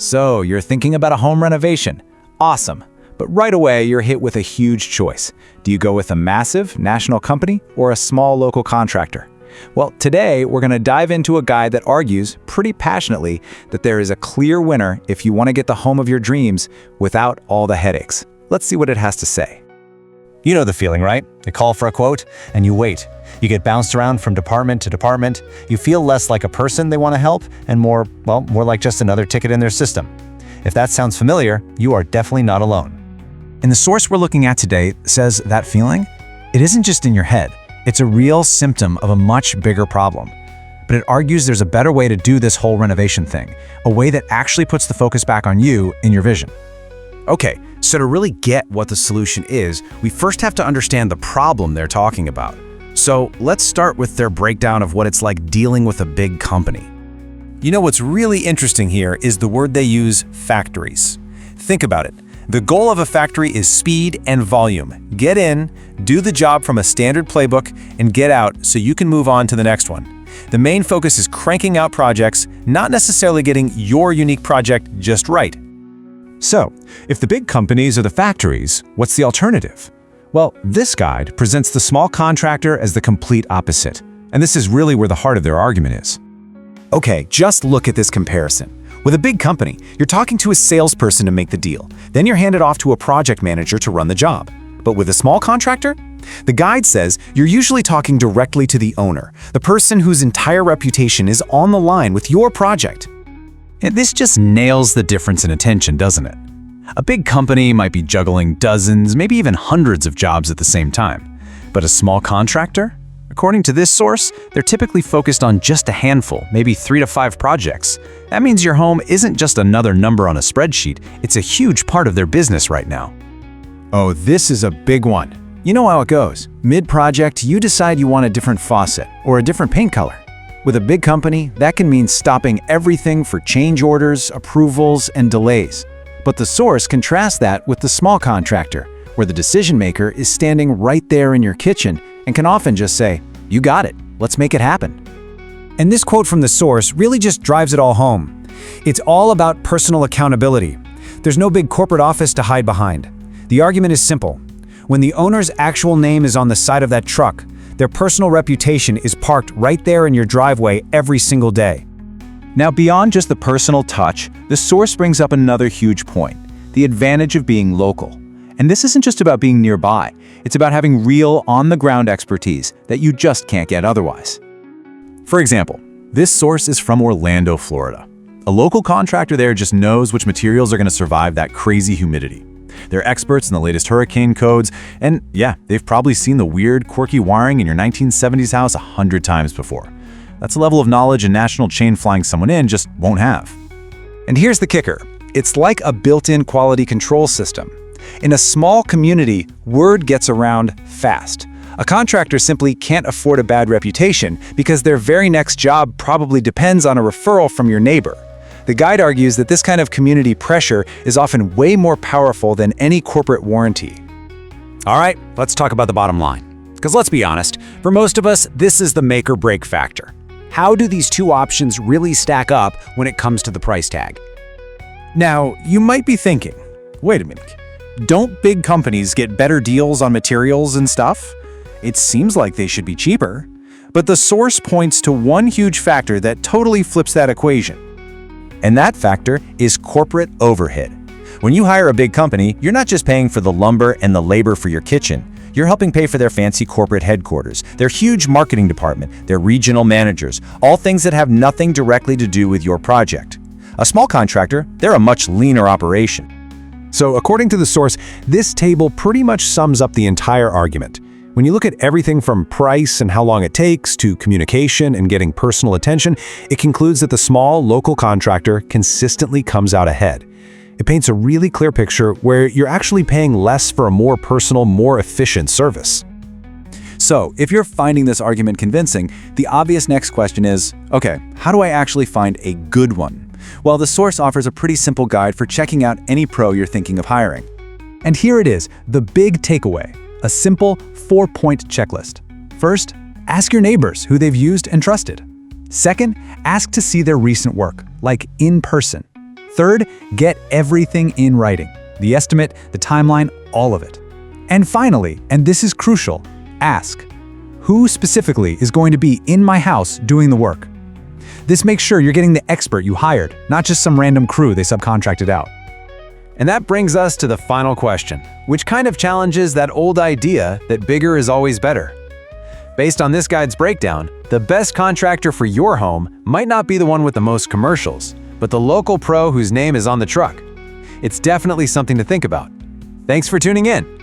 So, you're thinking about a home renovation. Awesome. But right away, you're hit with a huge choice. Do you go with a massive national company or a small local contractor? Well, today we're going to dive into a guide that argues pretty passionately that there is a clear winner if you want to get the home of your dreams without all the headaches. Let's see what it has to say. You know the feeling, right? You call for a quote, and you wait. You get bounced around from department to department. You feel less like a person they want to help, and more like just another ticket in their system. If that sounds familiar, you are definitely not alone. And the source we're looking at today says that feeling, it isn't just in your head. It's a real symptom of a much bigger problem. But it argues there's a better way to do this whole renovation thing, a way that actually puts the focus back on you and your vision. Okay, so to really get what the solution is, we first have to understand the problem they're talking about. So let's start with their breakdown of what it's like dealing with a big company. You know what's really interesting here is the word they use, factories. Think about it. The goal of a factory is speed and volume. Get in, do the job from a standard playbook, and get out so you can move on to the next one. The main focus is cranking out projects, not necessarily getting your unique project just right. So, if the big companies are the factories, what's the alternative? Well, this guide presents the small contractor as the complete opposite. And this is really where the heart of their argument is. Okay, just look at this comparison. With a big company, you're talking to a salesperson to make the deal. Then you're handed off to a project manager to run the job. But with a small contractor, the guide says you're usually talking directly to the owner, the person whose entire reputation is on the line with your project. And this just nails the difference in attention, doesn't it? A big company might be juggling dozens, maybe even hundreds of jobs at the same time. But a small contractor? According to this source, they're typically focused on just a handful, maybe 3 to 5 projects. That means your home isn't just another number on a spreadsheet, it's a huge part of their business right now. Oh, this is a big one. You know how it goes. Mid-project, you decide you want a different faucet or a different paint color. With a big company, that can mean stopping everything for change orders, approvals, and delays. But the source contrasts that with the small contractor, where the decision maker is standing right there in your kitchen and can often just say, "You got it, let's make it happen." And this quote from the source really just drives it all home. It's all about personal accountability. There's no big corporate office to hide behind. The argument is simple. When the owner's actual name is on the side of that truck, their personal reputation is parked right there in your driveway every single day. Now, beyond just the personal touch, the source brings up another huge point, the advantage of being local. And this isn't just about being nearby, it's about having real, on-the-ground expertise that you just can't get otherwise. For example, this source is from Orlando, Florida. A local contractor there just knows which materials are going to survive that crazy humidity. They're experts in the latest hurricane codes, and yeah, they've probably seen the weird, quirky wiring in your 1970s house 100 times before. That's a level of knowledge a national chain flying someone in just won't have. And here's the kicker. It's like a built-in quality control system. In a small community, word gets around fast. A contractor simply can't afford a bad reputation because their very next job probably depends on a referral from your neighbor. The guide argues that this kind of community pressure is often way more powerful than any corporate warranty. All right, let's talk about the bottom line. Because let's be honest, for most of us, this is the make or break factor. How do these two options really stack up when it comes to the price tag? Now, you might be thinking, wait a minute, don't big companies get better deals on materials and stuff? It seems like they should be cheaper. But the source points to one huge factor that totally flips that equation. And that factor is corporate overhead. When you hire a big company, you're not just paying for the lumber and the labor for your kitchen. You're helping pay for their fancy corporate headquarters, their huge marketing department, their regional managers, all things that have nothing directly to do with your project. A small contractor, they're a much leaner operation. So according to the source, this table pretty much sums up the entire argument. When you look at everything from price and how long it takes to communication and getting personal attention, it concludes that the small local contractor consistently comes out ahead. It paints a really clear picture where you're actually paying less for a more personal, more efficient service. So, if you're finding this argument convincing, the obvious next question is, okay, how do I actually find a good one? Well, the source offers a pretty simple guide for checking out any pro you're thinking of hiring. And here it is, the big takeaway, a simple 4-point checklist. First, ask your neighbors who they've used and trusted. Second, ask to see their recent work, like in person. Third, get everything in writing. The estimate, the timeline, all of it. And finally, and this is crucial, ask, who specifically is going to be in my house doing the work? This makes sure you're getting the expert you hired, not just some random crew they subcontracted out. And that brings us to the final question, which kind of challenges that old idea that bigger is always better. Based on this guide's breakdown, the best contractor for your home might not be the one with the most commercials, but the local pro whose name is on the truck. It's definitely something to think about. Thanks for tuning in.